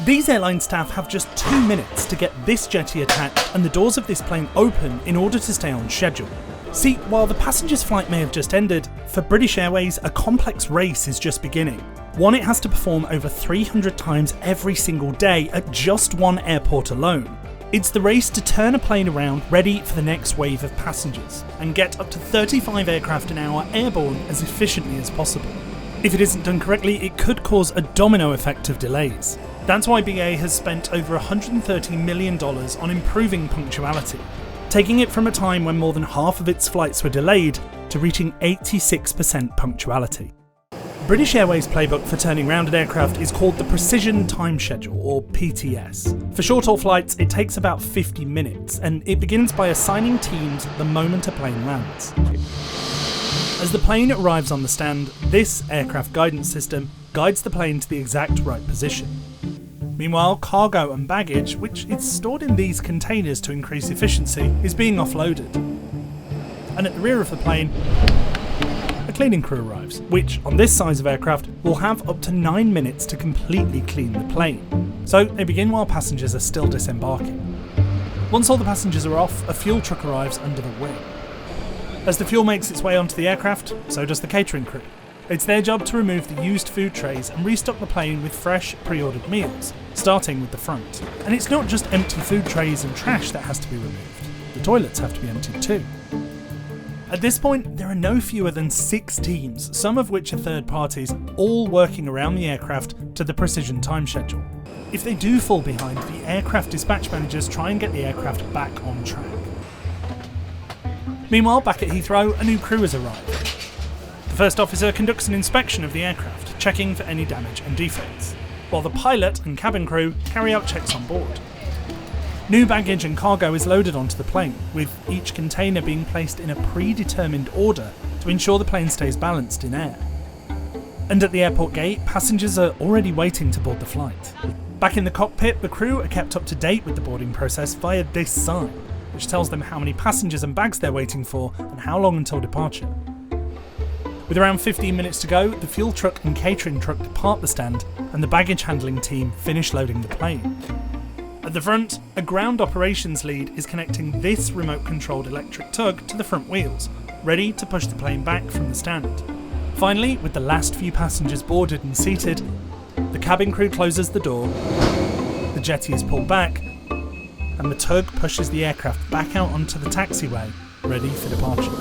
These airline staff have just 2 minutes to get this jetty attached and the doors of this plane open in order to stay on schedule. See, while the passenger's flight may have just ended, for British Airways a complex race is just beginning. One it has to perform over 300 times every single day at just one airport alone. It's the race to turn a plane around ready for the next wave of passengers and get up to 35 aircraft an hour airborne as efficiently as possible. If it isn't done correctly, it could cause a domino effect of delays. That's why BA has spent over $130 million on improving punctuality, taking it from a time when more than half of its flights were delayed to reaching 86% punctuality. British Airways' playbook for turning round an aircraft is called the Precision Time Schedule, or PTS. For short-haul flights, it takes about 50 minutes, and it begins by assigning teams the moment a plane lands. As the plane arrives on the stand, this aircraft guidance system guides the plane to the exact right position. Meanwhile, cargo and baggage, which is stored in these containers to increase efficiency, is being offloaded. And at the rear of the plane, a cleaning crew arrives, which, on this size of aircraft, will have up to 9 minutes to completely clean the plane. So they begin while passengers are still disembarking. Once all the passengers are off, a fuel truck arrives under the wing. As the fuel makes its way onto the aircraft, so does the catering crew. It's their job to remove the used food trays and restock the plane with fresh, pre-ordered meals, starting with the front. And it's not just empty food trays and trash that has to be removed. The toilets have to be emptied too. At this point, there are no fewer than 6 teams, some of which are third parties, all working around the aircraft to the precision time schedule. If they do fall behind, the aircraft dispatch managers try and get the aircraft back on track. Meanwhile, back at Heathrow, a new crew has arrived. The first officer conducts an inspection of the aircraft, checking for any damage and defects, while the pilot and cabin crew carry out checks on board. New baggage and cargo is loaded onto the plane, with each container being placed in a predetermined order to ensure the plane stays balanced in air. And at the airport gate, passengers are already waiting to board the flight. Back in the cockpit, the crew are kept up to date with the boarding process via this sign, which tells them how many passengers and bags they're waiting for and how long until departure. With around 15 minutes to go, the fuel truck and catering truck depart the stand and the baggage handling team finish loading the plane. At the front, a ground operations lead is connecting this remote-controlled electric tug to the front wheels, ready to push the plane back from the stand. Finally, with the last few passengers boarded and seated, the cabin crew closes the door, the jetty is pulled back, and the tug pushes the aircraft back out onto the taxiway, ready for departure.